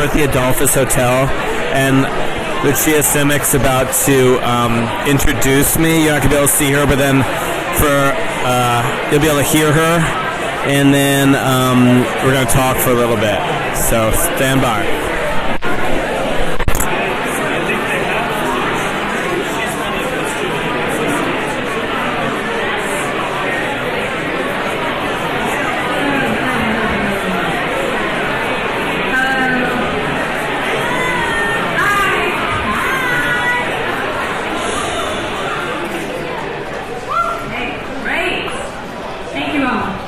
We're at the Adolphus Hotel, and Lucia Simic's about to introduce me. You're not going to be able to see her, but then you'll be able to hear her, and then we're going to talk for a little bit. So stand by.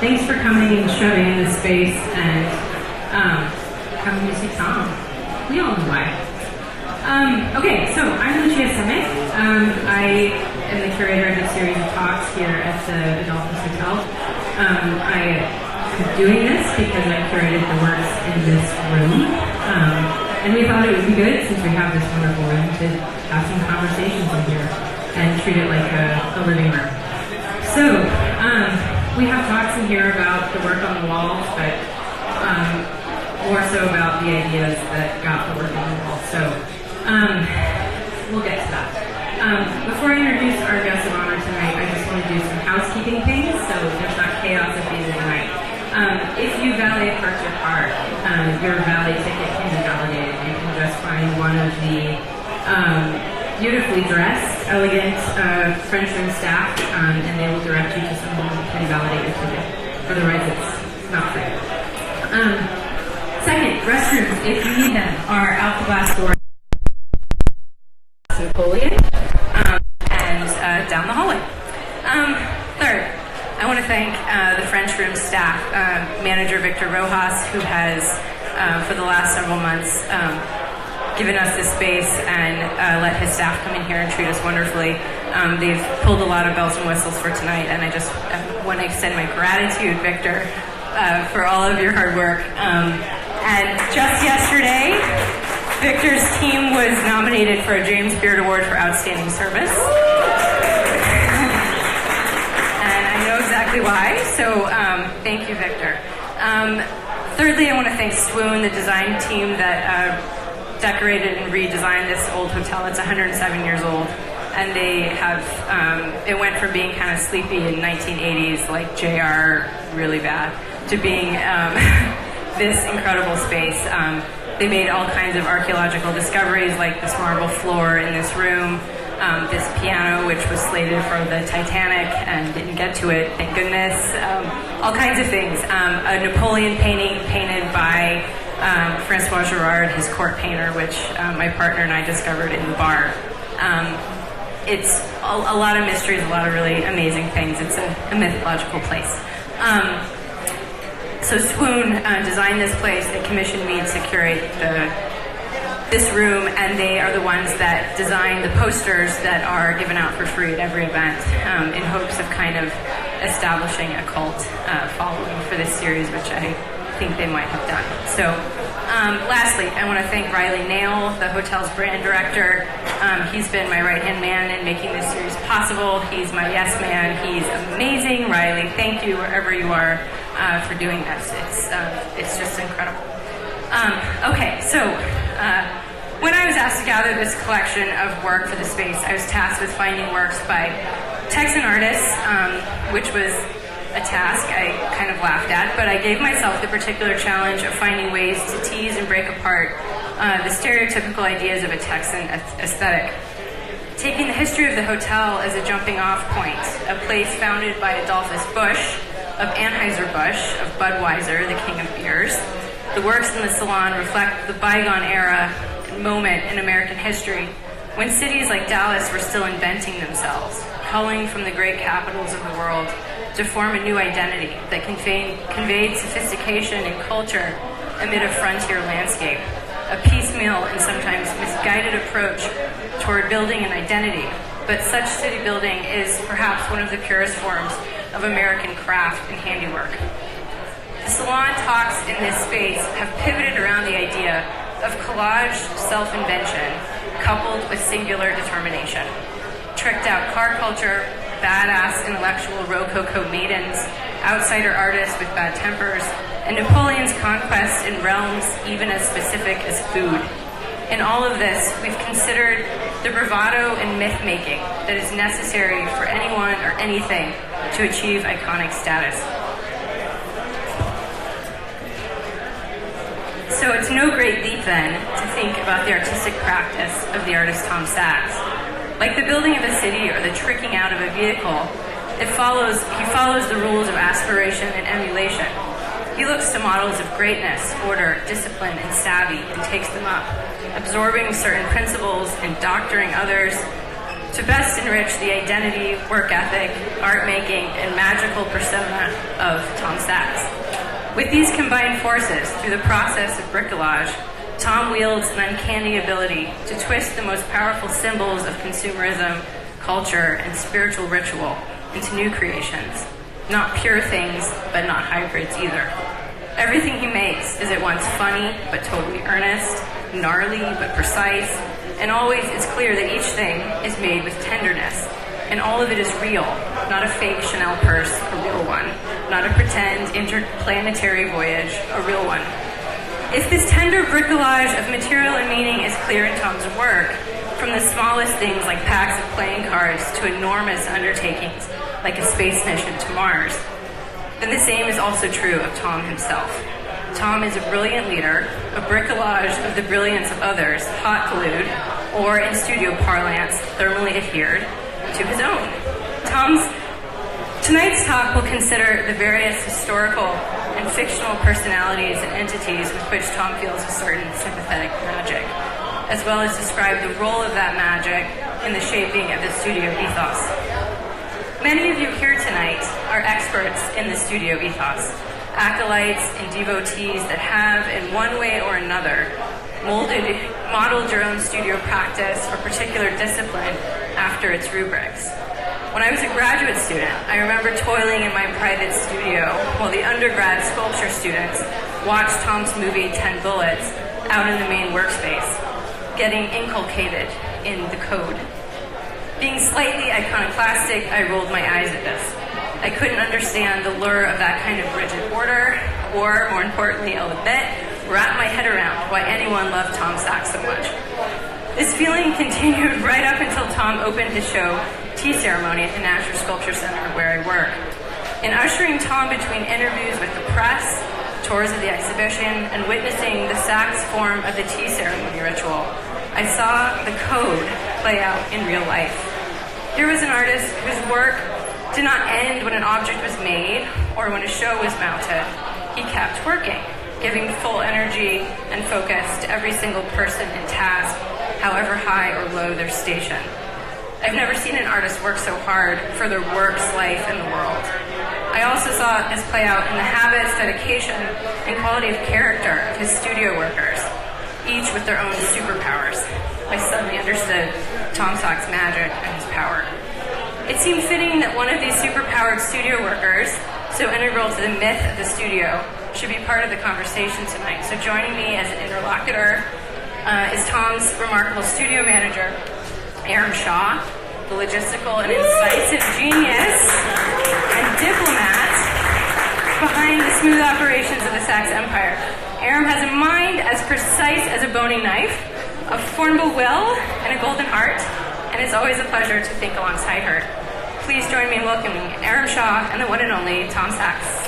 Thanks for coming and showing in this space and coming to see Tom. We all know why. Okay, so I'm Lucia Simic. I am the curator of a series of talks here at the Adolphus Hotel. I am doing this because I curated the works in this room. And we thought it would be good, since we have this wonderful room, to have some conversations in here and treat it like a living room. So, we have talks in here about the work on the walls, but more so about the ideas that got the work on the walls. So we'll get to that. Before I introduce our guest of honor tonight, I just want to do some housekeeping things so there's not chaos at the end of the night. If you valet park your car, your valet ticket can be validated. You can just find one of the beautifully dressed, elegant French room staff, and they will direct you to someone who can validate your ticket. Otherwise, it's not free. Second, restrooms, if you need them, are out the glass door, Napoleon, and down the hallway. Third, I want to thank the French room staff, manager Victor Rojas, who has, for the last several months, given us this space and let his staff come in here and treat us wonderfully. They've pulled a lot of bells and whistles for tonight, and I just want to extend my gratitude, Victor, for all of your hard work. And just yesterday, Victor's team was nominated for a James Beard Award for Outstanding Service. And I know exactly why, so thank you, Victor. Thirdly, I want to thank Swoon, the design team that decorated and redesigned this old hotel. It's 107 years old, and they have, it went from being kind of sleepy in 1980s, like JR, really bad, to being this incredible space. They made all kinds of archaeological discoveries, like this marble floor in this room, this piano, which was slated for the Titanic and didn't get to it, thank goodness. All kinds of things. A Napoleon painting painted by Francois Girard, his court painter, which my partner and I discovered in the bar. It's a lot of mysteries, a lot of really amazing things. It's a mythological place. So Swoon designed this place. They commissioned me to curate this room, and they are the ones that design the posters that are given out for free at every event in hopes of kind of establishing a cult following for this series, which I think they might have done. So lastly, I want to thank Riley Nail, the hotel's brand director. He's been my right-hand man in making this series possible. He's my yes man. He's amazing. Riley, thank you wherever you are for doing this. It's just incredible. Okay, so when I was asked to gather this collection of work for the space, I was tasked with finding works by Texan artists, which was a task I kind of laughed at, but I gave myself the particular challenge of finding ways to tease and break apart the stereotypical ideas of a Texan aesthetic. Taking the history of the hotel as a jumping off point, a place founded by Adolphus Busch, of Anheuser-Busch, of Budweiser, the king of beers. The works in the salon reflect the bygone era and moment in American history when cities like Dallas were still inventing themselves, culling from the great capitals of the world to form a new identity that conveyed sophistication and culture amid a frontier landscape, a piecemeal and sometimes misguided approach toward building an identity. But such city building is perhaps one of the purest forms of American craft and handiwork. The salon talks in this space have pivoted around the idea of collaged self-invention coupled with singular determination. Tricked out car culture, badass intellectual Rococo maidens, outsider artists with bad tempers, and Napoleon's conquest in realms even as specific as food. In all of this, we've considered the bravado and myth-making that is necessary for anyone or anything to achieve iconic status. So it's no great leap, then, to think about the artistic practice of the artist Tom Sachs. Like the building of a city or the tricking out of a vehicle, he follows the rules of aspiration and emulation. He looks to models of greatness, order, discipline, and savvy and takes them up, absorbing certain principles and doctoring others to best enrich the identity, work ethic, art making, and magical persona of Tom Sachs. With these combined forces, through the process of bricolage, Tom wields an uncanny ability to twist the most powerful symbols of consumerism, culture, and spiritual ritual into new creations. Not pure things, but not hybrids either. Everything he makes is at once funny, but totally earnest, gnarly, but precise, and always it's clear that each thing is made with tenderness, and all of it is real, not a fake Chanel purse, a real one, not a pretend interplanetary voyage, a real one. It's this tender bricolage of material and meaning is clear in Tom's work, from the smallest things like packs of playing cards to enormous undertakings like a space mission to Mars. Then the same is also true of Tom himself. Tom is a brilliant leader, a bricolage of the brilliance of others, hot glued, or in studio parlance, thermally adhered to his own. Tonight's talk will consider the various historical and fictional personalities and entities with which Tom feels a certain sympathetic magic, as well as describe the role of that magic in the shaping of the studio ethos. Many of you here tonight are experts in the studio ethos, acolytes and devotees that have, in one way or another, modeled your own studio practice or particular discipline after its rubrics. When I was a graduate student, I remember toiling in my private studio while the undergrad sculpture students watched Tom's movie 10 Bullets out in the main workspace, getting inculcated in the code. Being slightly iconoclastic, I rolled my eyes at this. I couldn't understand the lure of that kind of rigid order, or, more importantly, I'll admit, wrap my head around why anyone loved Tom Sachs so much. This feeling continued right up until Tom opened his show, Tea Ceremony, at the National Sculpture Center where I work. In ushering Tom between interviews with the press, tours of the exhibition, and witnessing the Sachs form of the tea ceremony ritual, I saw the code play out in real life. Here was an artist whose work did not end when an object was made or when a show was mounted. He kept working, giving full energy and focus to every single person and task, however high or low their station. I've never seen an artist work so hard for their works, life, and the world. I also saw this play out in the habits, dedication, and quality of character of his studio workers, each with their own superpowers. I suddenly understood Tom Sachs' magic and his power. It seemed fitting that one of these superpowered studio workers, so integral to the myth of the studio, should be part of the conversation tonight. So joining me as an interlocutor is Tom's remarkable studio manager, Aram Shaw, the logistical and incisive genius and diplomat behind the smooth operations of the Sachs Empire. Aram has a mind as precise as a boning knife, a formidable will, and a golden heart, and it's always a pleasure to think alongside her. Please join me in welcoming Aram Shaw and the one and only Tom Sachs.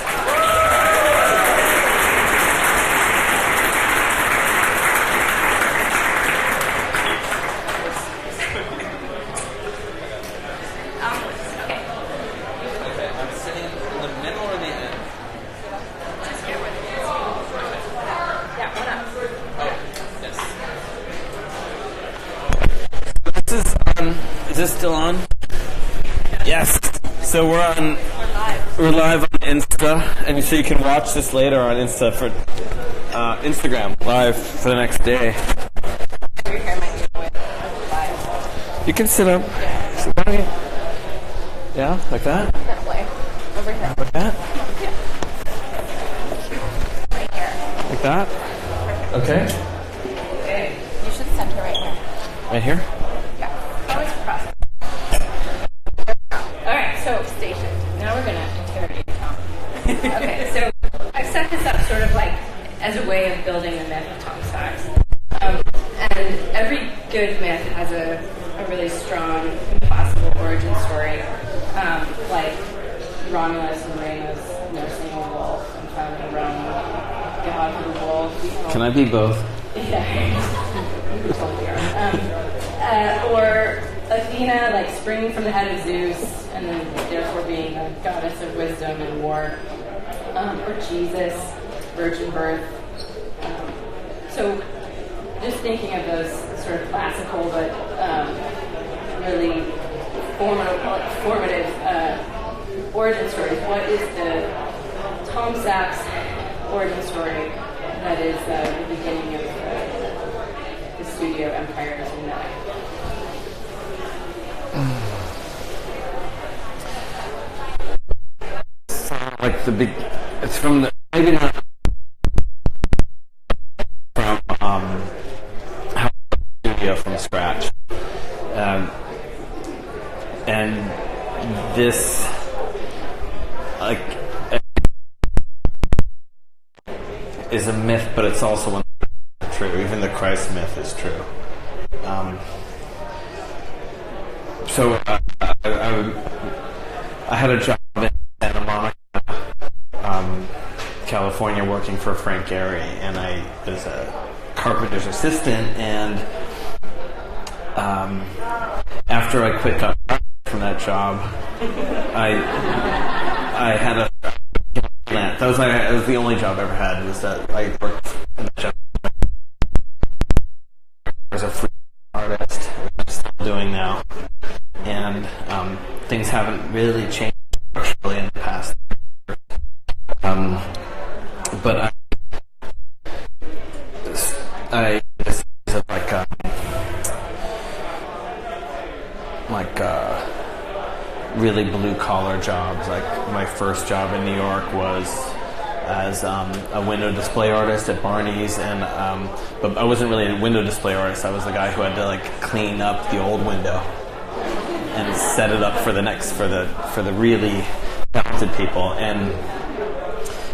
Is this still on? Yes. So we're live on Insta, and so you can watch this later on Insta for Instagram live for the next day. You can sit up. Yeah, like that. Over here. Like that. Right here. Like that. Okay. You should center right here. Right here. Yeah. Always press. All right. So, stationed. Now we're going to interrogate Tom. Okay, so I've set this up sort of like as a way of building the myth of Tom Sachs. And every good myth has a really strong, impossible origin story, like Romulus and Remus nursing a wolf and founding Rome, God of the wolf. Can I be both? Yeah. We totally are. Or Athena, like springing from the head of Zeus, and then therefore being a goddess of wisdom and war. Or Jesus, virgin birth. So just thinking of those sort of classical but really formative origin stories. What is the Tom Sachs origin story that is the beginning of the studio empire as we know it? Like the big, it's from the, maybe not from how studio from scratch, and this like is a myth, but it's also true. Even the Christ myth is true. So I had a job in Santa Monica, California, working for Frank Gehry, and I was a carpenter's assistant. And after I quit from that job, I had a that was the only job I ever had. Was that I worked in that job as a free artist, which I'm still doing now, and things haven't really changed structurally in the past. But I this is like really blue collar jobs. Like my first job in New York was as a window display artist at Barney's, and but I wasn't really a window display artist. I was the guy who had to like clean up the old window and set it up for the next for the really talented people and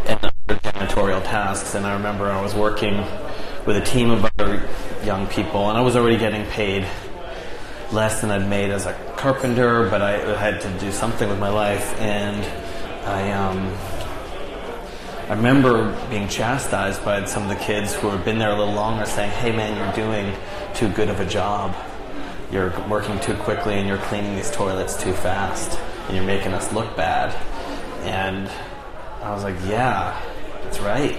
other janitorial tasks. And I remember I was working with a team of other young people, and I was already getting paid less than I'd made as a carpenter, but I had to do something with my life. And I remember being chastised by some of the kids who had been there a little longer, saying, "Hey man, you're doing too good of a job. You're working too quickly, and you're cleaning these toilets too fast, and you're making us look bad." And I was like, "Yeah, that's right.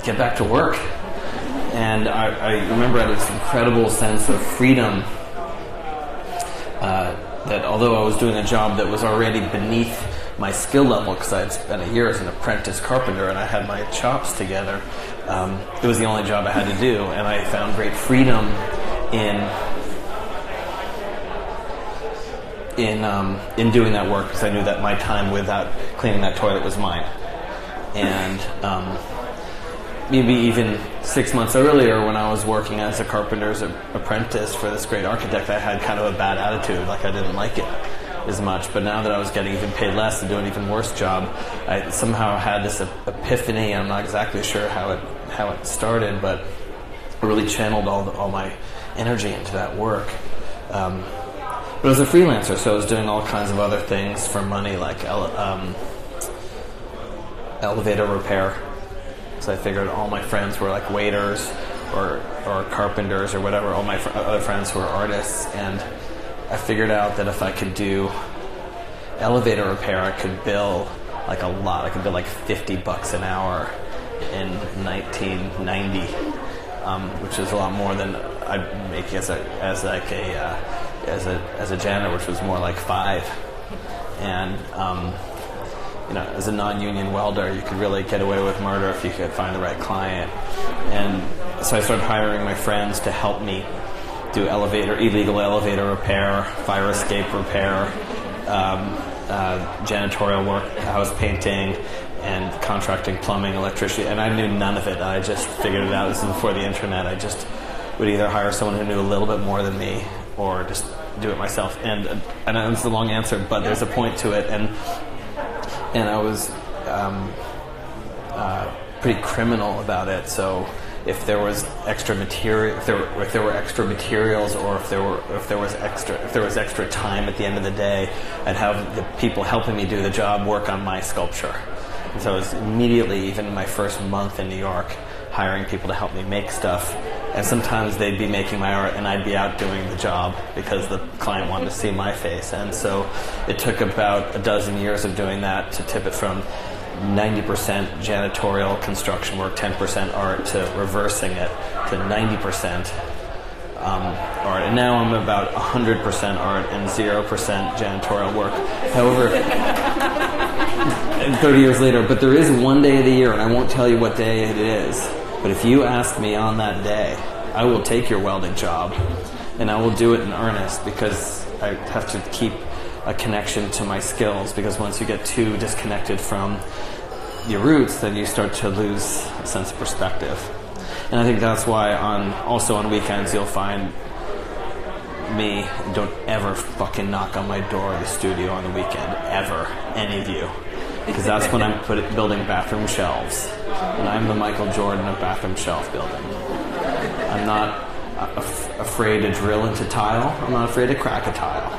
Get back to work." And I remember I had this incredible sense of freedom, that although I was doing a job that was already beneath my skill level, because I had spent a year as an apprentice carpenter and I had my chops together, it was the only job I had to do, and I found great freedom in doing that work, because I knew that my time without cleaning that toilet was mine. And maybe even 6 months earlier, when I was working as a carpenter's apprentice for this great architect, I had kind of a bad attitude, like I didn't like it as much. But now that I was getting even paid less and doing an even worse job, I somehow had this epiphany. I'm not exactly sure how it started, but I really channeled all my energy into that work. But I was a freelancer, so I was doing all kinds of other things for money, like elevator repair. So I figured all my friends were like waiters or carpenters or whatever, all my other friends who were artists, and I figured out that if I could do elevator repair, I could bill like a lot. I could bill like $50 an hour in 1990, which is a lot more than I'd make as a janitor, which was more like $5. And as a non-union welder, you could really get away with murder if you could find the right client. And so I started hiring my friends to help me do illegal elevator repair, fire escape repair, janitorial work, house painting, and contracting plumbing, electricity. And I knew none of it. I just figured it out. This is before the internet. I just would either hire someone who knew a little bit more than me, or just do it myself. And it's a long answer, but there's a point to it. And I was pretty criminal about it. So if there was extra material, if there were extra materials, or if there was extra time at the end of the day, I'd have the people helping me do the job work on my sculpture. And so I was immediately, even in my first month in New York, hiring people to help me make stuff. And sometimes they'd be making my art and I'd be out doing the job because the client wanted to see my face. And so it took about a dozen years of doing that to tip it from 90% janitorial construction work, 10% art, to reversing it to 90% art. And now I'm about 100% art and 0% janitorial work. However, 30 years later, but there is one day of the year, and I won't tell you what day it is, but if you ask me on that day, I will take your welding job, and I will do it in earnest, because I have to keep a connection to my skills, because once you get too disconnected from your roots, then you start to lose a sense of perspective. And I think that's why also on weekends you'll find me, don't ever fucking knock on my door of the studio on the weekend, ever, any of you. Because that's when I'm building bathroom shelves. And I'm the Michael Jordan of bathroom shelf building. I'm not afraid to drill into tile. I'm not afraid to crack a tile.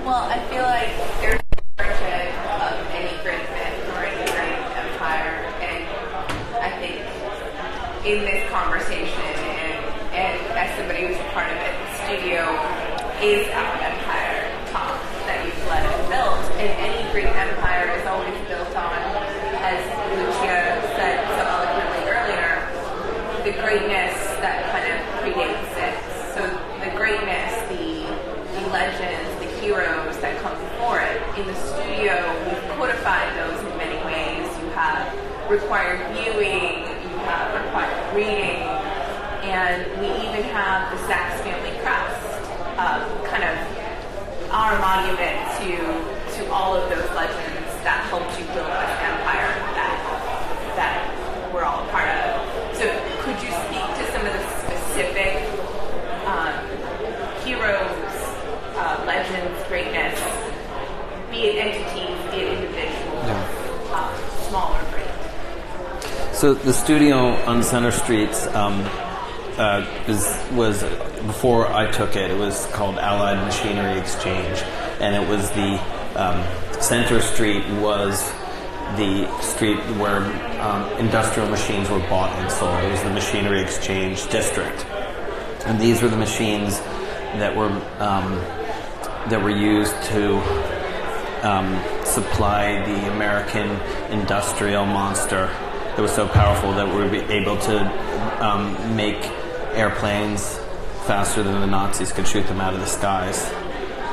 Well, I feel like there's a origin of any great myth or any great empire, and I think in this conversation, and as somebody who's a part of it, the studio is our empire top that you've led and built, and any great empire is always built on, as Lucia said so eloquently earlier, the greatness that kind of predates it. So the greatness, the legends, the heroes that come before it. In the studio, we've codified those in many ways. You have required viewing, you have required reading, and we even have the Sachs family crest, kind of our monument to all of those legends that helped you build this empire that we're all a part of. So could you speak to some of the specific heroes, legends, greatness, be it entities, be it individuals, small or great? So the studio on Center Street was before I took it. It was called Allied Machinery Exchange, and it was the Center Street was the street where industrial machines were bought and sold. It was the Machinery Exchange District, and these were the machines that were used to supply the American industrial monster that was so powerful that we were able to make airplanes faster than the Nazis could shoot them out of the skies.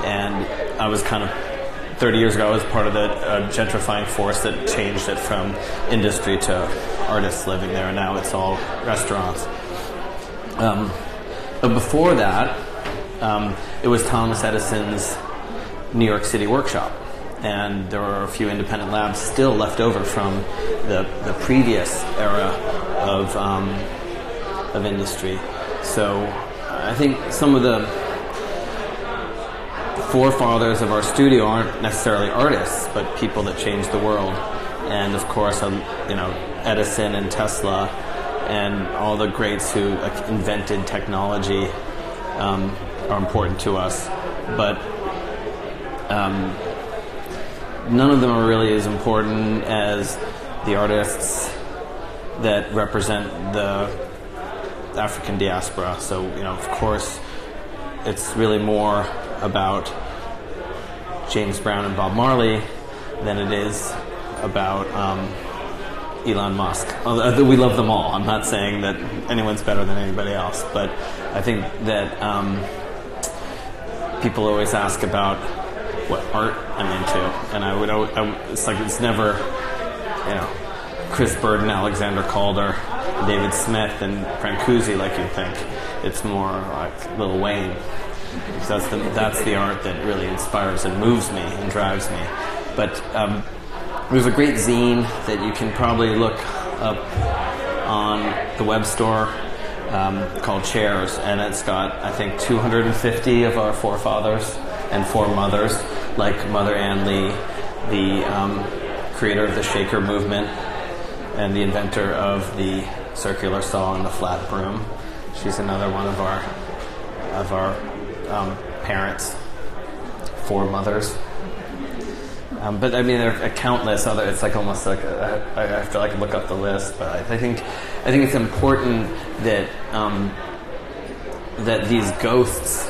And I was 30 years ago, I was part of the gentrifying force that changed it from industry to artists living there, and now it's all restaurants. But before that, it was Thomas Edison's New York City workshop, and there were a few independent labs still left over from the previous era of industry. So I think some of the forefathers of our studio aren't necessarily artists, but people that changed the world. And of course, Edison and Tesla and all the greats who invented technology are important to us, but none of them are really as important as the artists that represent the African diaspora. So, of course, it's really more about James Brown and Bob Marley than it is about Elon Musk. Although we love them all. I'm not saying that anyone's better than anybody else, but I think that people always ask about what art I'm into, and it's never, Chris Bird and Alexander Calder, David Smith and Brancusi like you'd think. It's more like Lil Wayne, because that's the art that really inspires and moves me and drives me. But There's a great zine that you can probably look up on the web store called Chairs, and it's got, I think, 250 of our forefathers and foremothers, like Mother Ann Lee, the creator of the Shaker movement and the inventor of the circular saw and the flat broom. She's another one of our parents, foremothers. But I mean, there are countless other. It's like almost like I have to like look up the list. But I think it's important that that these ghosts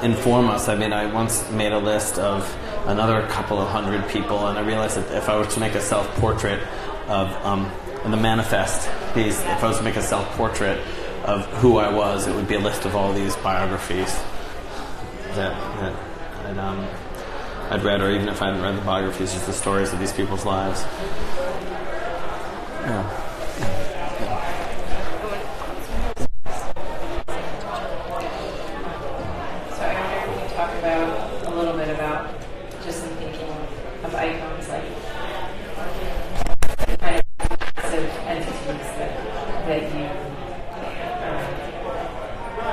inform us. I mean, I once made a list of another couple of hundred people, and I realized that if I was to make a self-portrait of in the manifest piece, if I was to make a self-portrait of who I was, it would be a list of all these biographies that I'd read, or even if I hadn't read the biographies, just the stories of these people's lives. Yeah. So I wonder if you could talk about a little bit about just in thinking of icons, like kind of massive entities that you I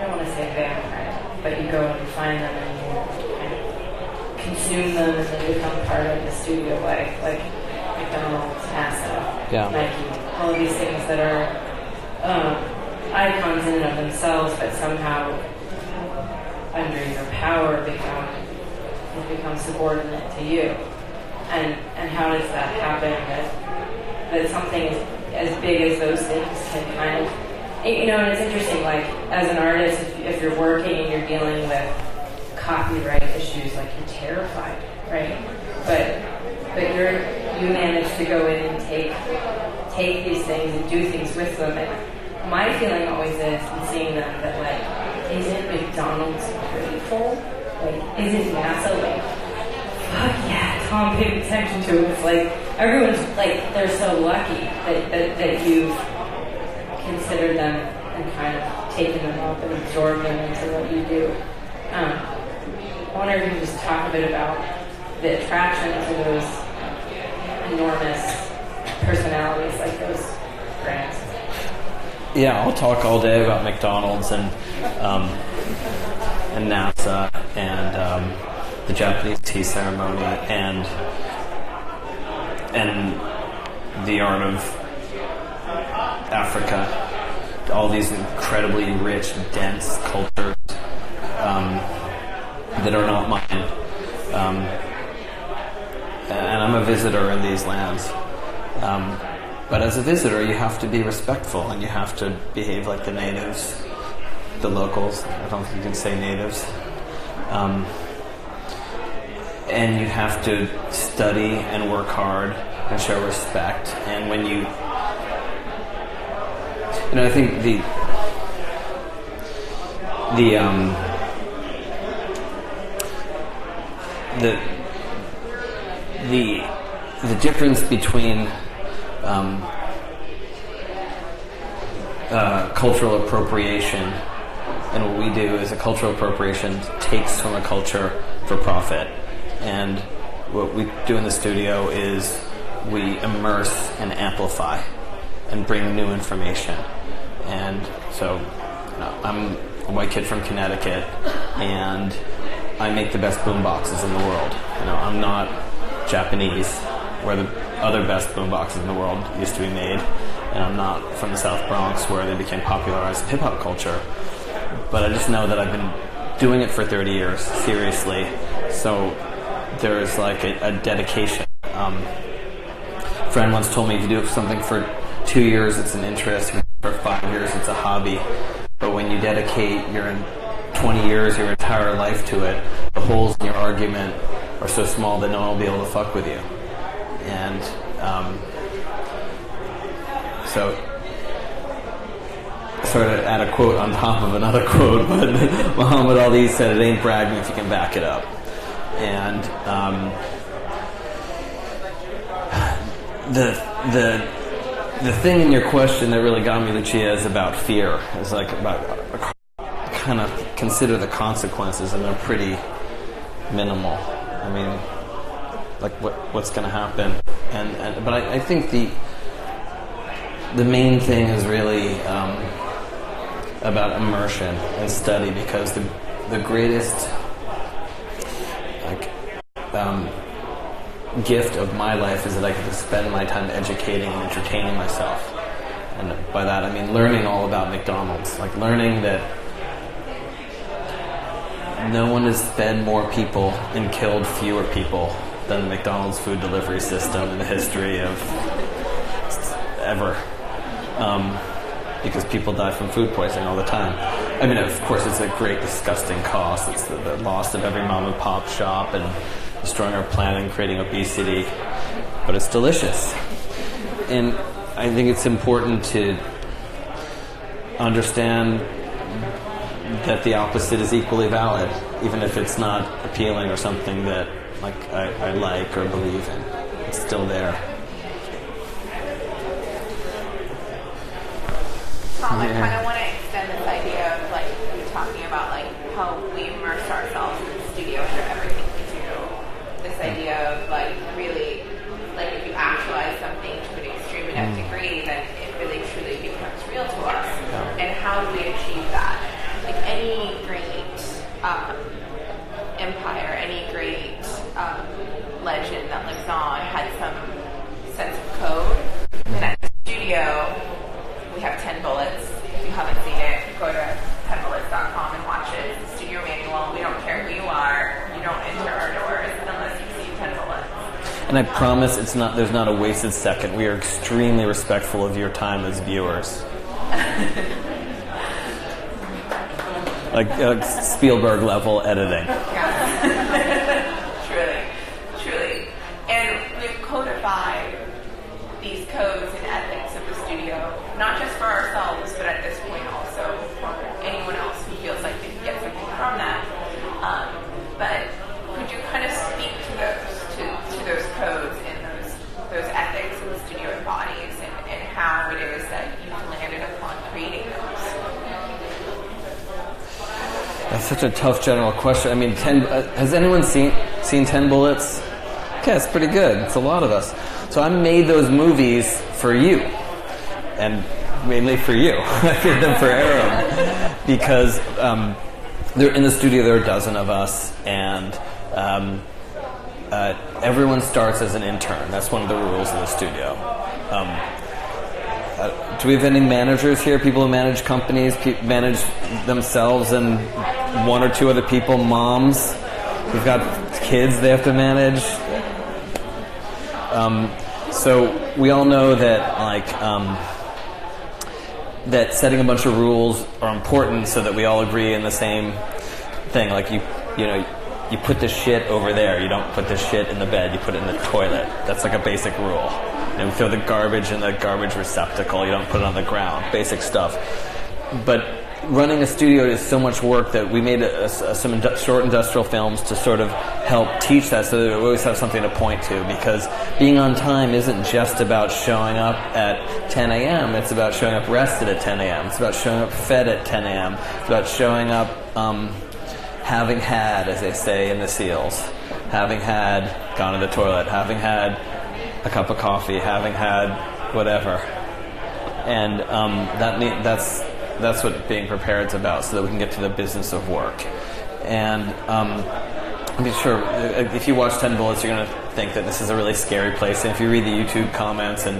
don't want to say vampire, but you go and you find them and you kind of consume them and then become part of the studio life, like McDonald's, NASA, Nike, all of these things that are icons in and of themselves, but somehow under your power become subordinate to you. And how does that happen? That something as big as those things can kind of, and it's interesting, like as an artist, if you're working and you're dealing with copyright issues, like you're terrified, right? But you manage to go in and take these things and do things with them. And my feeling always is in seeing them that like, isn't McDonald's grateful? Like, isn't NASA like, fuck yeah, Tom paid attention to it. It's like everyone's like, they're so lucky that you've considered them and kind of taken them up and absorbed them into what you do. I wonder if you can just talk a bit about the attraction to those enormous personalities like those brands. Yeah, I'll talk all day about McDonald's and NASA and the Japanese tea ceremony and the art of Africa. All these incredibly rich, dense cultures that are not mine. And I'm a visitor in these lands. But as a visitor, you have to be respectful and you have to behave like the natives, the locals. I don't think you can say natives. And you have to study and work hard and show respect. And when you I think the difference between cultural appropriation and what we do is a cultural appropriation takes from a culture for profit, and what we do in the studio is we immerse and amplify and bring new information. And so I'm a white kid from Connecticut, and I make the best boom boxes in the world. I'm not Japanese, where the other best boom boxes in the world used to be made, and I'm not from the South Bronx, where they became popularized hip-hop culture. But I just know that I've been doing it for 30 years, seriously, so there's like a dedication. A friend once told me if you do something for 2 years, it's an interest. For 5 years, it's a hobby. But when you dedicate your 20 years, your entire life to it, the holes in your argument are so small that no one will be able to fuck with you. And so sort of add a quote on top of another quote, but Muhammad Ali said, "It ain't bragging if you can back it up." And the thing in your question that really got me, Lucia, is about fear. It's like about kind of consider the consequences, and they're pretty minimal. I mean, like what's going to happen. But I think the main thing is really about immersion and study, because the greatest gift of my life is that I get to spend my time educating and entertaining myself. And by that I mean learning all about McDonald's, like learning that no one has fed more people and killed fewer people than the McDonald's food delivery system in the history of ever. Because people die from food poisoning all the time. I mean, of course, it's a great, disgusting cost. It's the loss of every mom and pop shop and destroying our planet and creating obesity. But it's delicious. And I think it's important to understand that the opposite is equally valid, even if it's not appealing or something that I like or believe in. It's still there. Tom, I kind of want to extend this idea of you talking about how we immerse ourselves in the studio for everything we do. This idea of really if you actualize something to an extreme enough degree, then it really truly becomes real to us. Yeah. And how do we achieve that? Any great empire, any great legend that lives on had some sense of code. And at the studio, we have 10 bullets. If you haven't seen it, go to 10bullets.com and watch it. It's a studio manual. We don't care who you are. You don't enter our doors unless you see 10 bullets. And I promise there's not a wasted second. We are extremely respectful of your time as viewers. Like Spielberg level editing. Truly. And we've codified these codes and ethics of the studio, not just for ourselves, but at this point also for anyone else who feels like they can get something from that. But could you kind of speak to those codes and those ethics in the studio embodies, and how it is that you've landed upon creating those? That's such a tough general question. I mean, has anyone seen 10 Bullets? Okay, it's pretty good. It's a lot of us. So I made those movies for you, and mainly for you. I did them for Aaron because they're in the studio. There are a dozen of us, and everyone starts as an intern. That's one of the rules in the studio. Do we have any managers here? People who manage companies, manage themselves and one or two other people, moms who've got kids they have to manage. So we all know that that setting a bunch of rules are important so that we all agree in the same thing. Like you put the shit over there. You don't put the shit in the bed. You put it in the toilet. That's like a basic rule. And throw the garbage in the garbage receptacle. You don't put it on the ground. Basic stuff. But running a studio is so much work that we made some short industrial films to sort of help teach that, so that we always have something to point to. Because being on time isn't just about showing up at 10 a.m. It's about showing up rested at 10 a.m. It's about showing up fed at 10 a.m. It's about showing up having had, as they say in the SEALs, having had gone to the toilet, having had a cup of coffee, having had whatever. And that's what being prepared is about, so that we can get to the business of work. And I'm sure if you watch 10 Bullets, you're going to think that this is a really scary place. And if you read the YouTube comments, and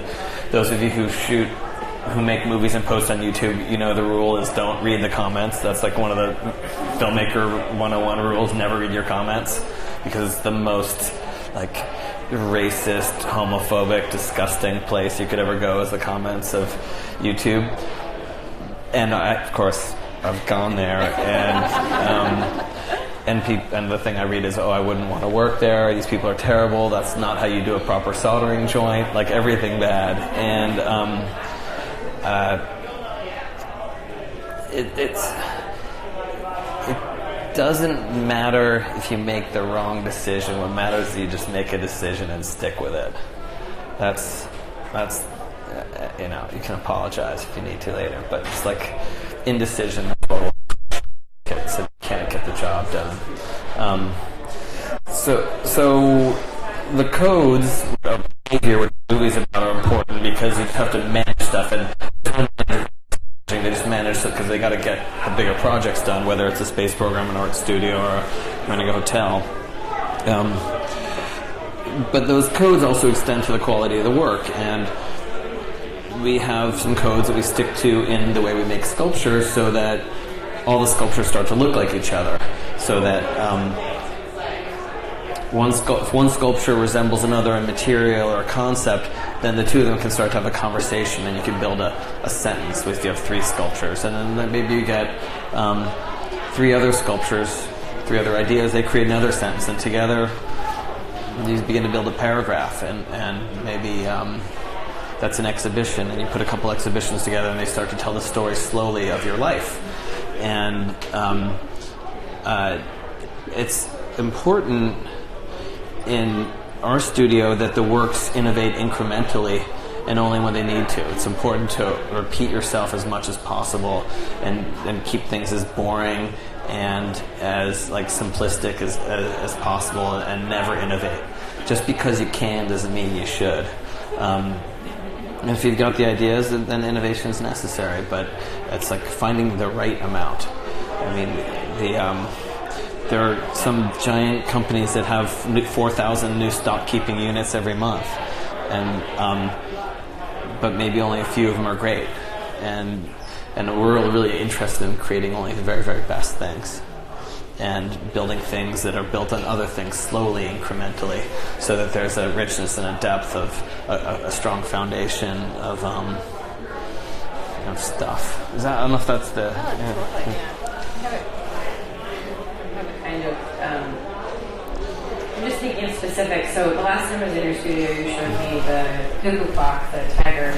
those of you who make movies and post on YouTube, you know the rule is don't read the comments. That's like one of the filmmaker 101 rules: never read your comments, because it's the most racist, homophobic, disgusting place you could ever go is the comments of YouTube. And of course, I've gone there, and the thing I read is, I wouldn't want to work there. These people are terrible. That's not how you do a proper soldering joint. Like everything bad. And it doesn't matter if you make the wrong decision. What matters is you just make a decision and stick with it. That's you can apologize if you need to later, but just indecision, so you can't get the job done. So the codes of behavior, which movies about, are important because you have to manage stuff, and they just manage it because they got to get the bigger projects done, whether it's a space program, an art studio, or running a hotel. But those codes also extend to the quality of the work, and we have some codes that we stick to in the way we make sculptures so that all the sculptures start to look like each other, so that if one sculpture resembles another in material or a concept, then the two of them can start to have a conversation, and you can build a sentence with you have three sculptures, and then maybe you get three other sculptures, three other ideas, they create another sentence, and together you begin to build a paragraph, and maybe that's an exhibition, and you put a couple exhibitions together and they start to tell the story slowly of your life. And it's important in our studio that the works innovate incrementally and only when they need to. It's important to repeat yourself as much as possible and keep things as boring and as simplistic as possible, and never innovate. Just because you can doesn't mean you should. And if you've got the ideas, then innovation is necessary, but it's like finding the right amount. I mean, there are some giant companies that have 4,000 new stock keeping units every month, and but maybe only a few of them are great, and we're really interested in creating only the very, very best things, and building things that are built on other things slowly, incrementally, so that there's a richness and a depth of a strong foundation of stuff. Is that, I don't know if that's the... I'm just thinking of specifics. So the last time I was in your studio, you showed me the cuckoo clock, the tiger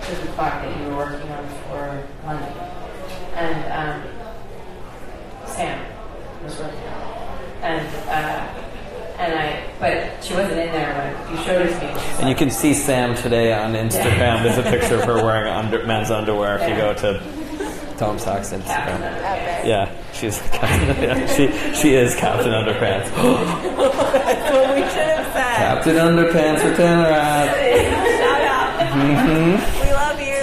cuckoo clock that you were working on for London. And Sam was working on it. But she wasn't in there when you showed it to me. And you can see Sam today on Instagram. There's a picture of her wearing men's underwear if you go to Tom Sachs Instagram. Yeah, she's she is Captain Underpants. That's what we should have said. Captain Underpants for Tannerat. Shout out. Mm-hmm. We love you.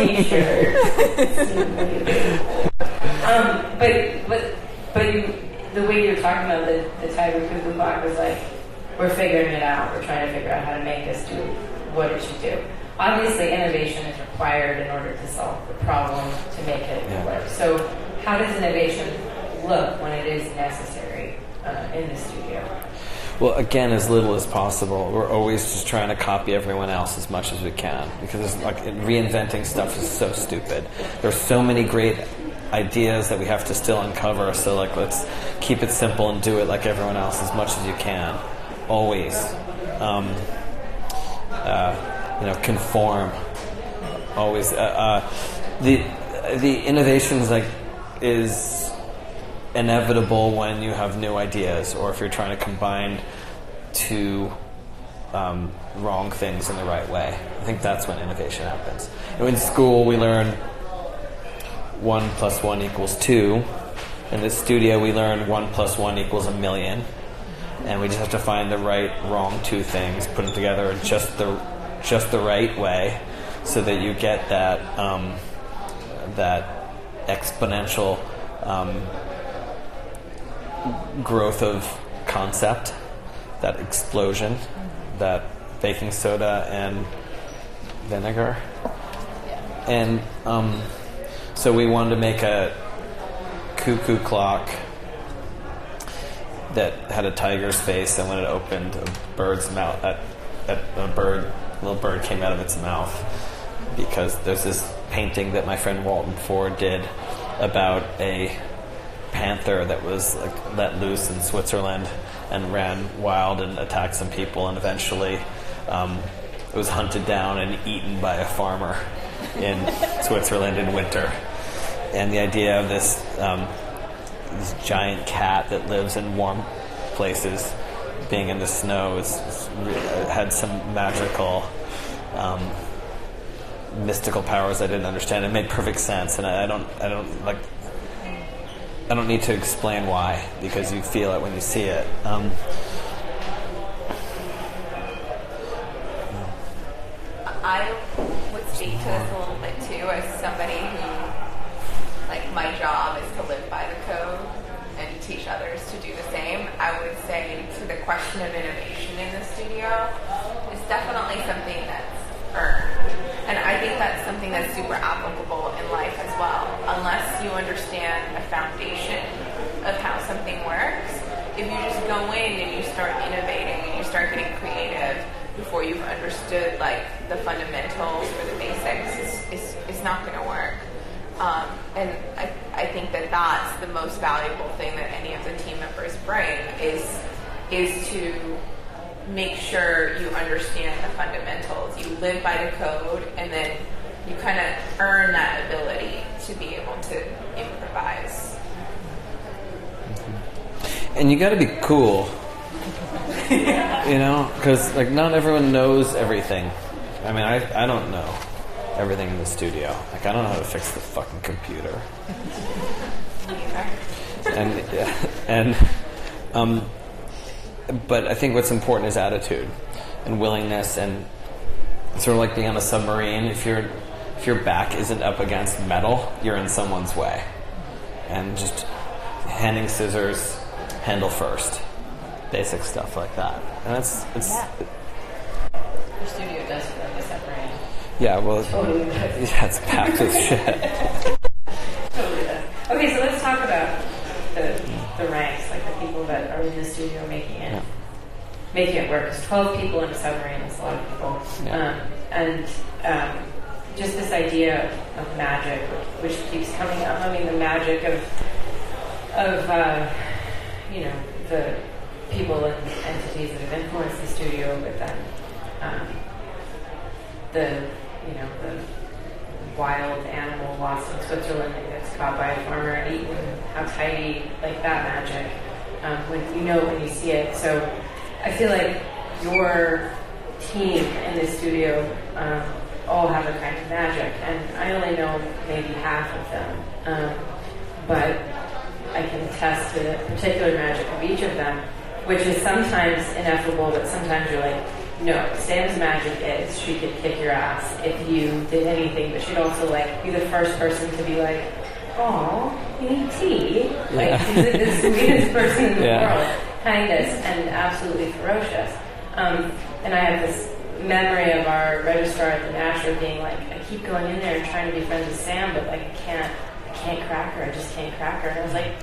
But the way you were talking about the tiger cuckoo clock was like, we're figuring it out. We're trying to figure out how to make this do what it should do. Obviously, innovation is required in order to solve the problem, to make it work. So how does innovation look when it is necessary in the studio? Well, again, as little as possible. We're always just trying to copy everyone else as much as we can, because reinventing stuff is so stupid. There's so many great ideas that we have to still uncover, so let's keep it simple and do it like everyone else as much as you can. Always. Conform. Always. The innovations is inevitable when you have new ideas, or if you're trying to combine two wrong things in the right way. I think that's when innovation happens. In school, we learn 1 + 1 = 2. In the studio, we learn 1 + 1 = 1,000,000. And we just have to find the right, wrong two things, put them together in just the right way, so that you get that exponential growth of concept, that explosion, that baking soda and vinegar. And so we wanted to make a cuckoo clock that had a tiger's face, and when it opened, a bird's mouth, little bird came out of its mouth, because there's this painting that my friend Walton Ford did about a panther that was let loose in Switzerland and ran wild and attacked some people, and eventually it was hunted down and eaten by a farmer in Switzerland in winter. And the idea of this giant cat that lives in warm places being in the snow had some magical mystical powers I didn't understand. It made perfect sense, and I don't need to explain why, because you feel it when you see it. I would speak to this a little bit too as somebody who, like, my job is to live by the code and teach others to do the same. I would say to the question of innovation in the studio is definitely something that's earned. And I think that's something that's super applicable in life as well. Unless you understand a foundation of how something works, if you just go in and you start innovating and you start getting creative before you've understood like the fundamentals or the basics, it's not going to work. And I think that that's the most valuable thing that any of the team members bring is to make sure you understand the fundamentals. You live by the code, and then you kind of earn that ability to be able to improvise. And you got to be cool, you know, because like not everyone knows everything. I mean, I don't know everything in the studio. Like I don't know how to fix the fucking computer. But I think what's important is attitude and willingness, and sort of like being on a submarine. If your back isn't up against metal, you're in someone's way. And just handing scissors, handle first, basic stuff like that. And it's Your studio does feel like a submarine. yeah. Well, Totally. yeah, it's packed with shit. Totally does. Okay, so let's talk about the ranks, like the people that are in the studio making it work. There's 12 people in a submarine. That's a lot of people. Yeah. Just this idea of magic, which keeps coming up. I mean, the magic of you know, the people and entities that have influenced the studio, but then the wild animal lost in Switzerland that gets caught by a farmer and eaten, how tidy, like that magic, when you see it. So I feel like your team in the studio all have a kind of magic, and I only know maybe half of them, but I can attest to the particular magic of each of them, which is sometimes ineffable, but sometimes you're like, no, Sam's magic is she could kick your ass if you did anything, but she'd also like be the first person to be like, oh, you need tea? Like, she's like the sweetest person in the world. Kindness and absolutely ferocious. And I have this memory of our registrar at the National being like, I keep going in there and trying to be friends with Sam, but like I can't crack her. I just can't crack her. And I was like,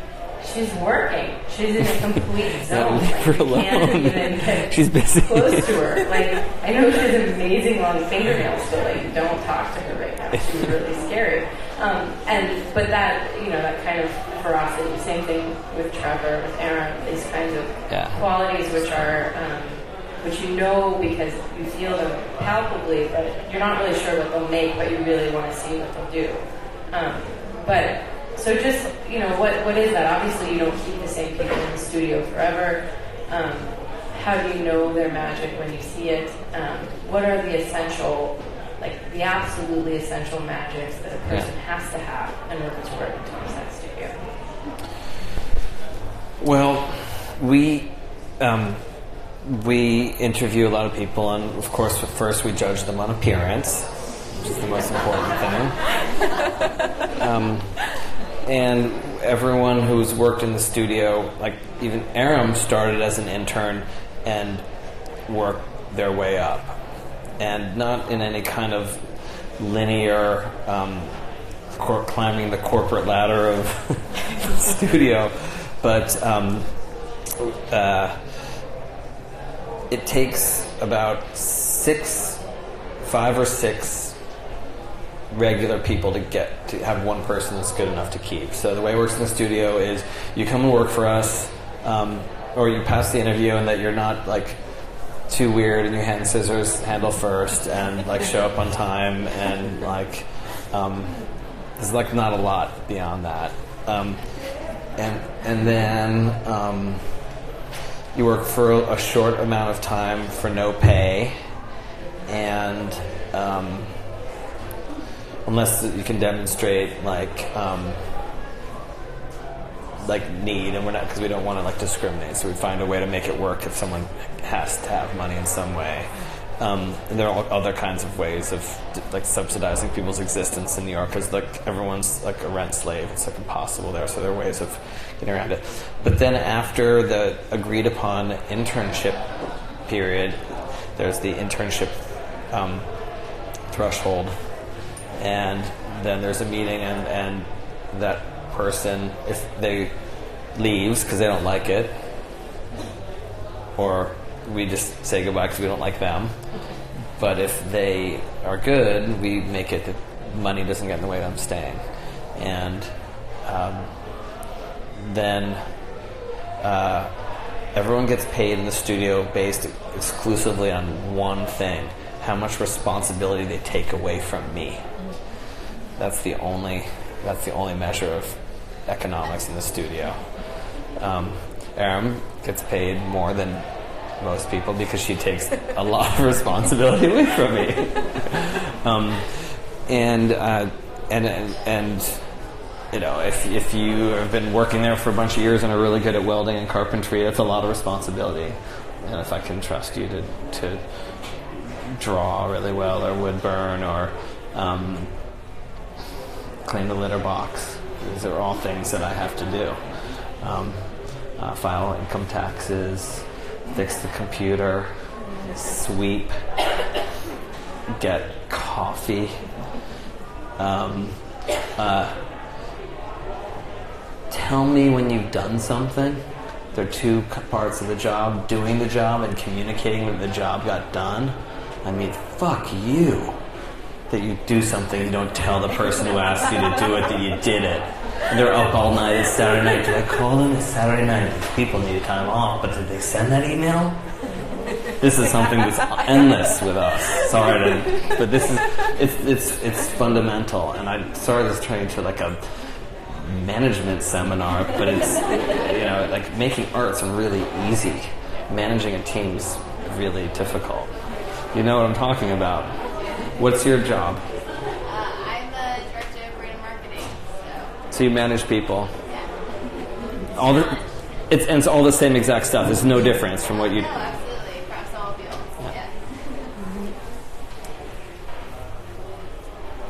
she's working. She's in a complete zone. Leave her alone. Can't even get She's busy. close to her. Like, I know she has amazing long fingernails, but like, don't talk to her right now. She's really scary. But that, that kind of ferocity. Same thing with Trevor, with Aaron. These kinds of qualities, which are, which you know because you feel them palpably, but you're not really sure what they'll make, but you really want to see what they'll do. But so just, what is that? Obviously, you don't keep the same people in the studio forever. How do you know their magic when you see it? What are the essential, the absolutely essential magics that a person has to have in order to work in Tom Sachs Studio? Well, we interview a lot of people, and of course, first we judge them on appearance, which is the most important thing. And everyone who's worked in the studio, like even Aram started as an intern and worked their way up. And not in any kind of linear climbing the corporate ladder of the studio, but it takes about 5 or 6 regular people to have one person that's good enough to keep. So the way it works in the studio is you come and work for us, or you pass the interview and that you're not too weird and you hand scissors handle first and show up on time and there's not a lot beyond that. And then you work for a short amount of time for no pay, and unless you can demonstrate need, and we're not, because we don't want to discriminate, so we find a way to make it work if someone has to have money in some way. And there are other kinds of ways of like subsidizing people's existence in New York, because like everyone's like a rent slave. It's like impossible there. So there are ways of getting around it. But then after the agreed upon internship period, there's the internship threshold, and then there's a meeting, and that person, if they leaves because they don't like it, or we just say goodbye because we don't like them. But if they are good, we make it that money doesn't get in the way of them staying. And then everyone gets paid in the studio based exclusively on one thing: how much responsibility they take away from me. That's the only measure of economics in the studio. Aram gets paid more than most people because she takes a lot of responsibility away from me. And you know, if you have been working there for a bunch of years and are really good at welding and carpentry, that's a lot of responsibility. And if I can trust you to draw really well, or wood burn, or clean the litter box, these are all things that I have to do. File income taxes, fix the computer, sweep, get coffee. Tell me when you've done something. There are two parts of the job: doing the job and communicating when the job got done. I mean, fuck you that you do something, you don't tell the person who asked you to do it that you did it. And they're up all night. It's Saturday night. Did I call them? It's Saturday night. These people need time off, but did they send that email? This is something that's endless with us. Sorry, but this is it's fundamental. And I started this turning into like a management seminar, but it's, you know, like making art's really easy. Managing a team's really difficult. You know what I'm talking about. What's your job? I'm the director of brand marketing. So you manage people. Yeah. It's all the same exact stuff. There's no difference from what you. No, absolutely, across all fields.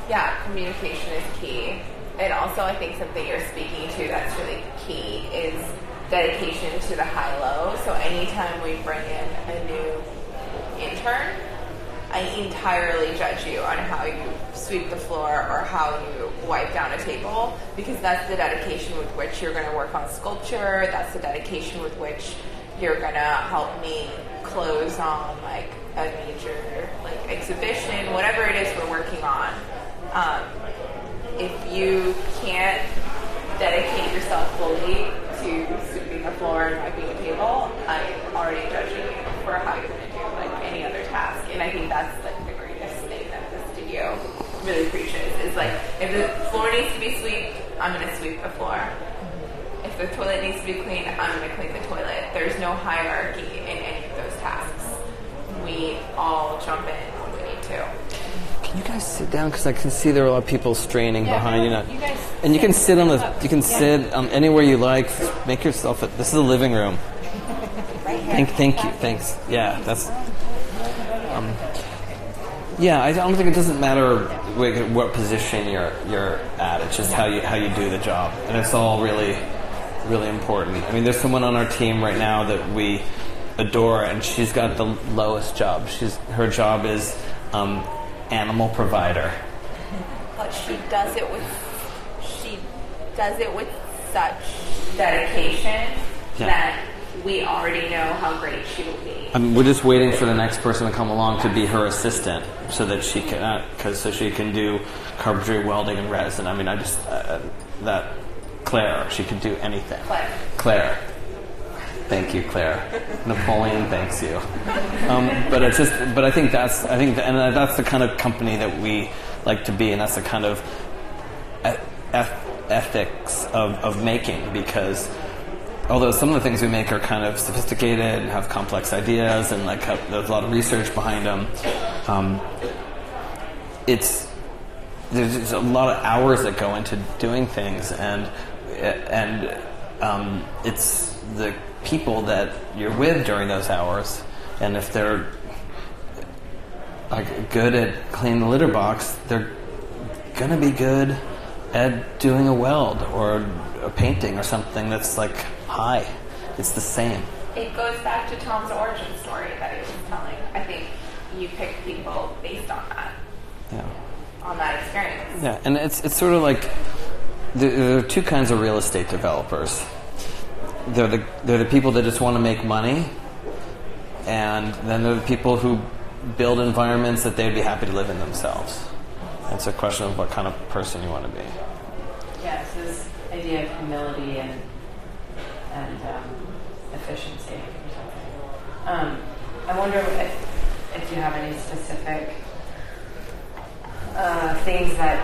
Yeah, communication is key. And also, I think something you're speaking to that's really key is dedication to the high-low. So anytime we bring in a new intern, I entirely judge you on how you sweep the floor or how you wipe down a table, because that's the dedication with which you're going to work on sculpture. That's the dedication with which you're going to help me close on like a major like exhibition, whatever it is we're working on. If you can't dedicate yourself fully to sweeping the floor and wiping a table, I'm already judging you for how you're going to do like any other task. And I think that's like the greatest thing that the studio really preaches is like, if the floor needs to be swept, I'm going to sweep the floor. If the toilet needs to be cleaned, I'm going to clean the toilet. There's no hierarchy in any of those tasks. We all jump in when we need to. Can you guys sit down? Because I can see there are a lot of people straining behind you. You guys and you can sit on the. You can sit anywhere you like. Make yourself. This is a living room. Right here. Thank you. Thanks. Yeah, that's. Yeah, I don't think it doesn't matter what position you're at. It's just how you do the job, and it's all really, really important. I mean, there's someone on our team right now that we adore, and she's got the lowest job. Her job is animal provider. But she does it with such dedication that we already know how great she will be. We're just waiting for the next person to come along to be her assistant, so that she can do carpentry, welding, and resin. I mean, that Claire, she could do anything. Claire. Thank you, Claire. Napoleon thanks you. But I think that's the kind of company that we like to be, and that's the kind of ethics of making, because although some of the things we make are kind of sophisticated and have complex ideas and there's a lot of research behind them, there's a lot of hours that go into doing things, and it's the people that you're with during those hours, and if they're like good at cleaning the litter box, they're gonna be good at doing a weld or a painting or something that's like high. It's the same. It goes back to Tom's origin story that he was telling. I think you pick people based on that. Yeah. On that experience. Yeah, and it's sort of like there are two kinds of real estate developers. They're the people that just want to make money, and then there are the people who build environments that they'd be happy to live in themselves. It's a question of what kind of person you want to be. Yeah, so this idea of humility and efficiency or something. I wonder if you have any specific things that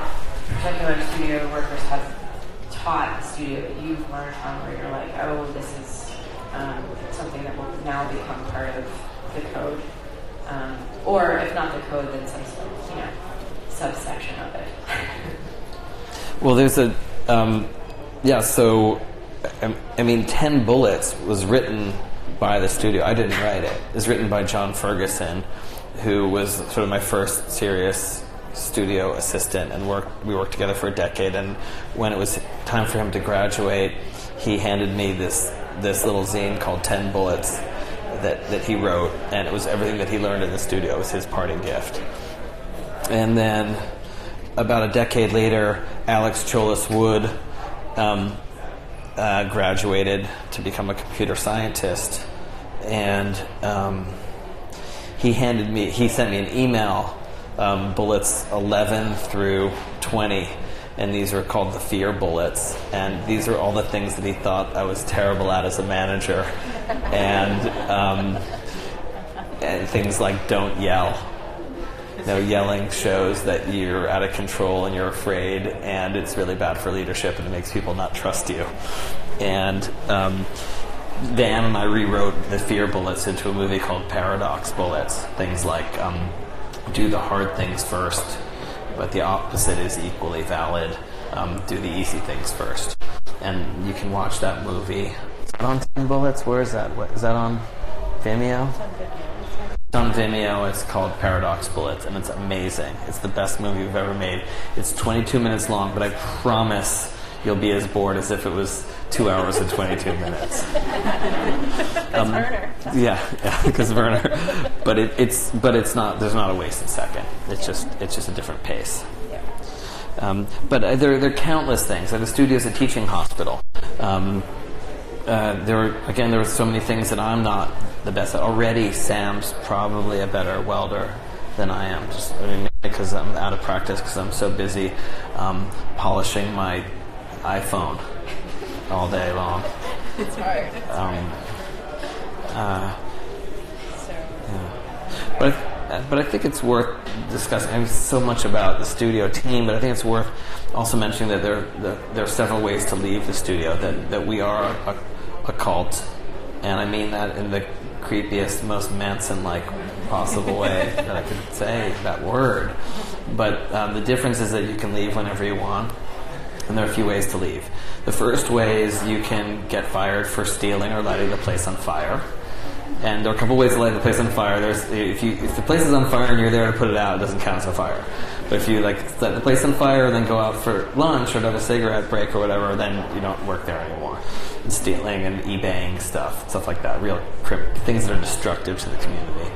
particular studio workers have taught the studio that you've learned from, where you're like, oh, this is something that will now become part of the code, or if not the code, then some sort of, subsection of it. Well, there's a so 10 Bullets was written by the studio. I didn't write it. It was written by John Ferguson, who was sort of my first serious studio assistant, and we worked together for a decade. And when it was time for him to graduate, he handed me this little zine called 10 Bullets that he wrote, and it was everything that he learned in the studio. It was his parting gift. And then about a decade later, Alex Cholis Wood graduated to become a computer scientist, and he sent me an email, bullets 11 through 20, and these are called the fear bullets, and these are all the things that he thought I was terrible at as a manager, and things like don't yell. Yelling shows that you're out of control and you're afraid, and it's really bad for leadership, and it makes people not trust you. And Dan and I rewrote the fear bullets into a movie called Paradox Bullets. Things like do the hard things first, but the opposite is equally valid. Do the easy things first. And you can watch that movie. Is it on 10 Bullets? Where is that? Is that on Vimeo? It's on Vimeo. It's called Paradox Bullets, and it's amazing. It's the best movie we've ever made. It's 22 minutes long, but I promise you'll be as bored as if it was 2 hours and 22 minutes. That's Werner. Yeah, because Werner. But it's not. There's not a wasted second. It's just a different pace. But there are countless things. The studio's a teaching hospital. There were so many things that I'm not the best at. Already, Sam's probably a better welder than I am. Because I'm out of practice, because I'm so busy polishing my iPhone all day long. It's hard. But I think it's worth discussing. So much about the studio team, but I think it's worth also mentioning that there are several ways to leave the studio. That we are a cult, and I mean that in the creepiest, most Manson-like possible way that I could say that word. But the difference is that you can leave whenever you want, and there are a few ways to leave. The first way is you can get fired for stealing or lighting the place on fire. And there are a couple ways to light the place on fire. If the place is on fire and you're there to put it out, it doesn't count as a fire. But if you light the place on fire and then go out for lunch or to have a cigarette break or whatever, then you don't work there anymore. And stealing and eBaying stuff like that, real things that are destructive to the community,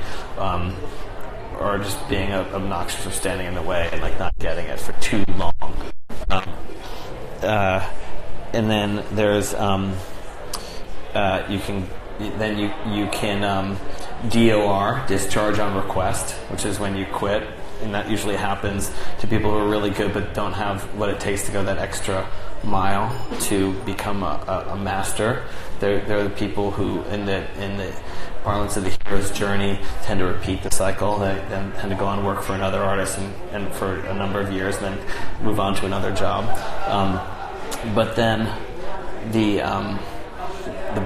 or just being obnoxious or standing in the way and not getting it for too long. And then there's you can DOR, discharge on request, which is when you quit, and that usually happens to people who are really good but don't have what it takes to go that extra mile to become a master. They're the people who, in the parlance of the hero's journey, tend to repeat the cycle. They then tend to go on and work for another artist and for a number of years, and then move on to another job. But then the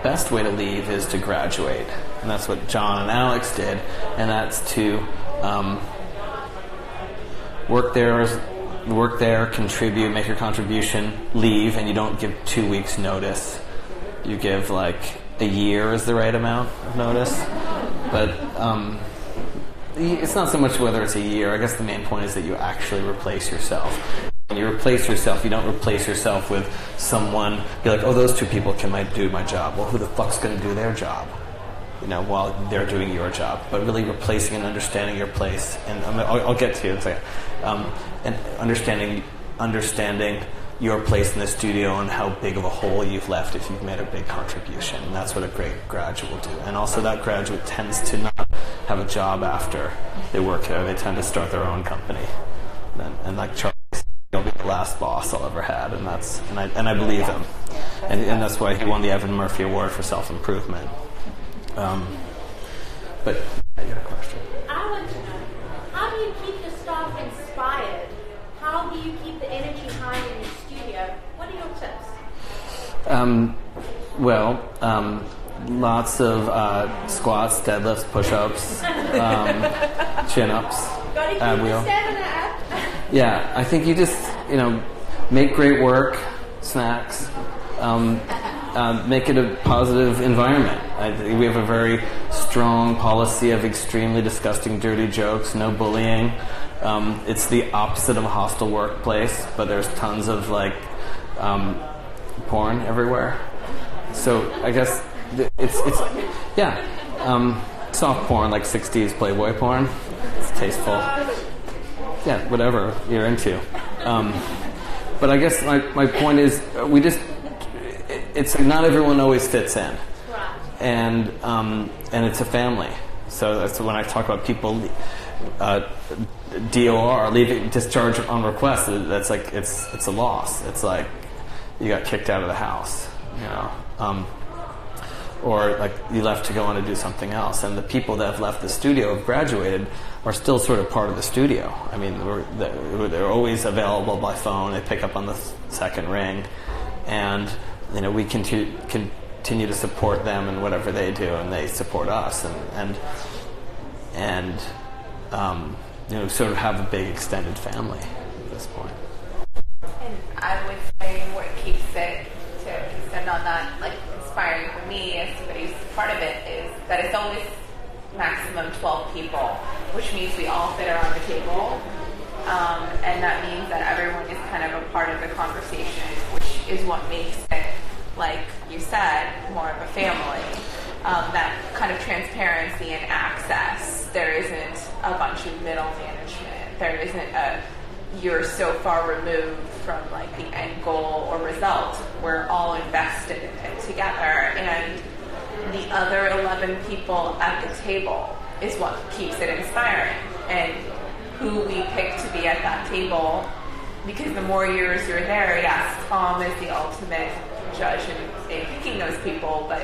best way to leave is to graduate, and that's what John and Alex did, and that's to work there, contribute, make your contribution, leave, and you don't give 2 weeks notice. You give a year is the right amount of notice. But it's not so much whether it's a year. I guess the main point is that you actually replace yourself. When you replace yourself, you don't replace yourself with someone. You're like, oh, those two people can do my job. Well, who the fuck's going to do their job? While they're doing your job. But really replacing and understanding your place. And I'll get to you in a second. And understanding your place in the studio and how big of a hole you've left if you've made a big contribution. And that's what a great graduate will do. And also that graduate tends to not have a job after they work there. They tend to start their own company. And like Charlie, he'll be the last boss I'll ever had, and I believe him. And that's why he won the Evan Murphy Award for self-improvement. But I got a question. I want to know, how do you keep your staff inspired? How do you keep the energy high in your studio? What are your tips? Lots of squats, deadlifts, push-ups, chin-ups, ab wheel. Yeah, I think you just, make great work, snacks, make it a positive environment. I think we have a very strong policy of extremely disgusting, dirty jokes, no bullying. It's the opposite of a hostile workplace, but there's tons of porn everywhere. So I guess it's soft porn, like 60s Playboy porn. It's tasteful. Yeah, whatever you're into. But I guess my point is it's not everyone always fits in. And it's a family. So that's when I talk about people DOR, leaving discharge on request. That's like it's a loss. It's like you got kicked out of the house, or like you left to go on to do something else. And the people that have left the studio, have graduated, are still sort of part of the studio. I mean, they're always available by phone. They pick up on the second ring, and we continue to support them in whatever they do, and they support us, and sort of have a big extended family at this point. And I would say what keeps it, to extend on that, like inspiring for me as somebody who's part of it, is that it's always maximum 12 people, which means we all fit around the table. And that means that everyone is kind of a part of the conversation, which is what makes it, like you said, more of a family. That kind of transparency and access. There isn't a bunch of middle management. There isn't you're so far removed from like the end goal or result. We're all invested in it together, and the other 11 people at the table is what keeps it inspiring. And who we pick to be at that table, because the more years you're there, yes, Tom is the ultimate judge in picking those people, but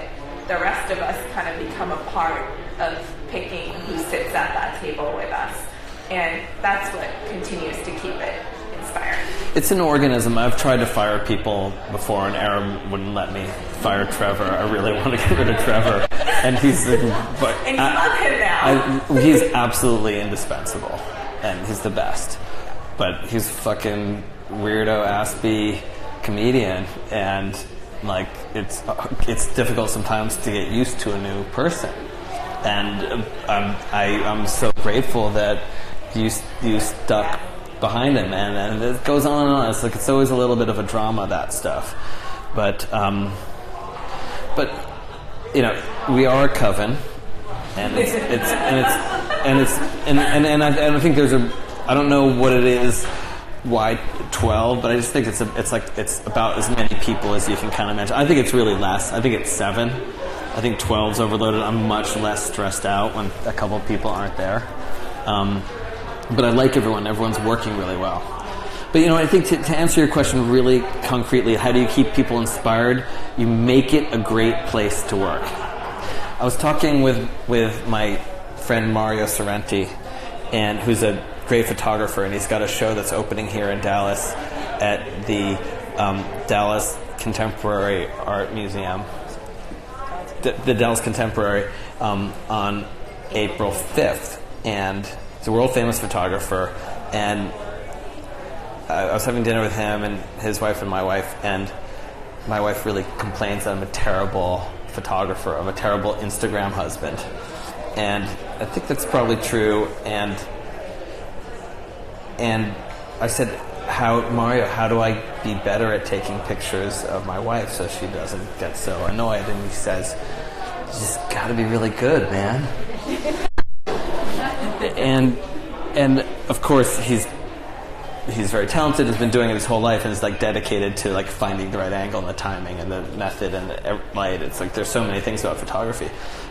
the rest of us kind of become a part of picking who sits at that table with us. And that's what continues to keep it inspiring. It's an organism. I've tried to fire people before, and Aaron wouldn't let me fire Trevor. I really want to get rid of Trevor. And he's and you love him now. He's absolutely indispensable, and he's the best. But he's a fucking weirdo, aspy comedian, and like it's difficult sometimes to get used to a new person. And I'm so grateful that you stuck behind him, and it goes on and on. It's like it's always a little bit of a drama, that stuff. But we are a coven, and I think there's I don't know what it is, why 12, but I just think it's about as many people as you can kind of imagine. I think it's really less. I think it's 7. I think 12's overloaded. I'm much less stressed out when a couple of people aren't there. But I like everyone. Everyone's working really well. But, I think to answer your question really concretely, how do you keep people inspired? You make it a great place to work. I was talking with my friend Mario Sorrenti, and who's a great photographer, and he's got a show that's opening here in Dallas at the Dallas Contemporary Art Museum. The Dallas Contemporary on April 5th, and he's a world-famous photographer, and I was having dinner with him and his wife and my wife, and my wife really complains that I'm a terrible photographer, I'm a terrible Instagram husband, And I think that's probably true. And I said, Mario, how do I be better at taking pictures of my wife so she doesn't get so annoyed? And he says, you just got to be really good, man. and of course he's very talented. He's been doing it his whole life, and is like dedicated to like finding the right angle and the timing and the method and the light. It's like there's so many things about photography,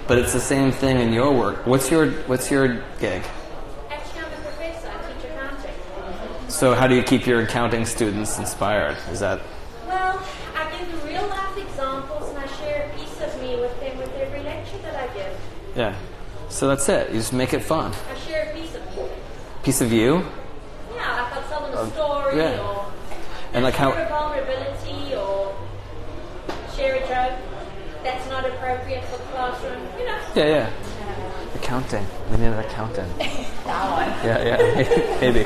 but it's the same thing in your work. What's your gig? Actually, I'm a professor. I teach accounting. So how do you keep your accounting students inspired? Is that? Well, I give real life examples, and I share a piece of me with them with every lecture that I give. Yeah. So that's it. You just make it fun. I share a piece of me. Piece of you? Yeah, like I'll tell them a story, yeah. or And like share how? a vulnerability, or share a joke that's not appropriate for the classroom. You know. Yeah. Accounting. We need an accountant. That one. Yeah. Maybe.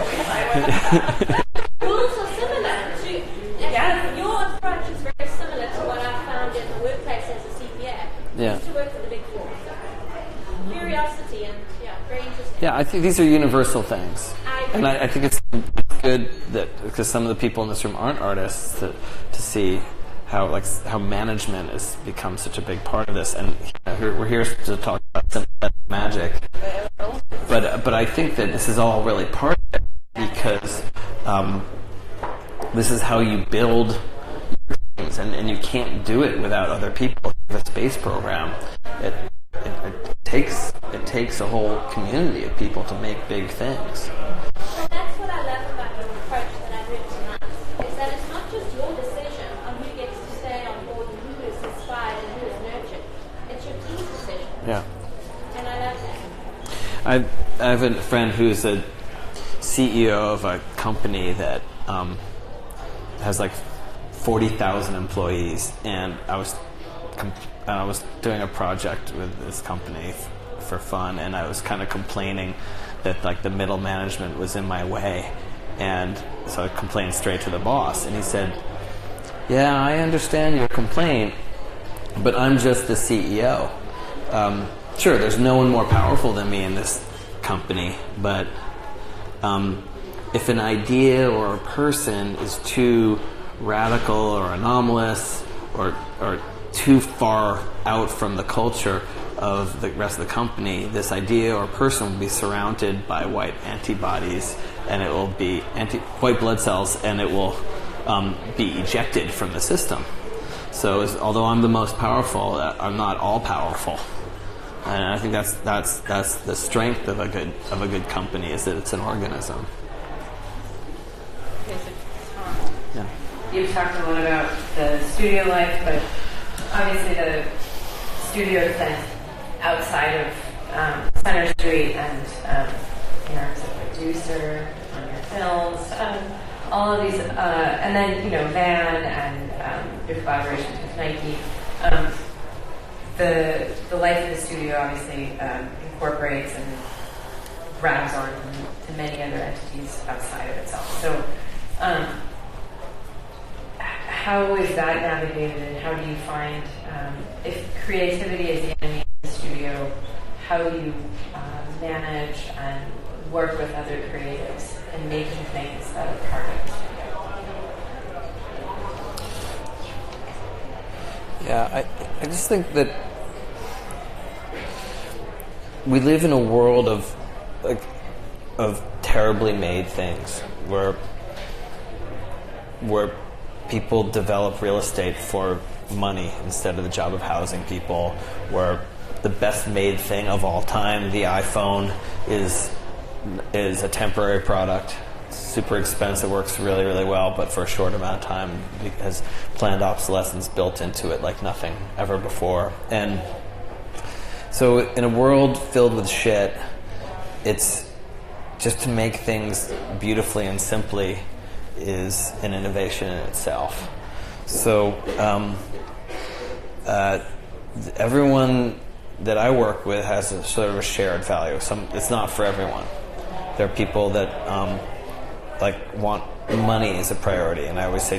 Rules are similar to. Yes. Your approach is very similar to what I found in the workplace as a CPA. Yeah. I used to work for the Big Four. Curiosity and very interesting. Yeah, I think these are universal things, and I think it's good that because some of the people in this room aren't artists to see how management has become such a big part of this, and we're here to talk about sympathetic magic, but I think that this is all really part of it because this is how you build your teams, and you can't do it without other people. The space program, it takes a whole community of people to make big things. Well, that's what I love about your approach that I've heard tonight, is that it's not just your decision on who gets to stay on board and who is inspired and who is nurtured. It's your team's decision. Yeah. And I love that. I have a friend who's a CEO of a company that has like 40,000 employees, and I was doing a project with this company for fun, and I was kind of complaining that like the middle management was in my way, and so I complained straight to the boss, and he said, "Yeah, I understand your complaint, but I'm just the CEO. Sure, there's no one more powerful than me in this company, but if an idea or a person is too radical or anomalous or too far out from the culture of the rest of the company, this idea or person will be surrounded by white antibodies, and it will be white blood cells, and it will be ejected from the system. So although I'm the most powerful, I'm not all powerful." And I think that's the strength of a good company, is that it's an organism. Okay, so Tom, Yeah. you've talked a lot about the studio life, but obviously the studio is then outside of Center Street, and you're a producer on your films, all of these, and then Van and your collaborations with Nike. The life of the studio obviously incorporates and grabs on to many other entities outside of itself. So, how is that navigated, and how do you find, if creativity is the enemy of the studio, how do you manage and work with other creatives and making things that are part of the studio? Yeah, I just think that we live in a world of terribly made things where people develop real estate for money instead of the job of housing people, where the best made thing of all time, the iPhone, is a temporary product. It's super expensive, works really, really well, but for a short amount of time has planned obsolescence built into it like nothing ever before. And so in a world filled with shit, it's just to make things beautifully and simply is an innovation in itself. So everyone that I work with has a sort of a shared value. It's not for everyone. There are people that want money as a priority, and I always say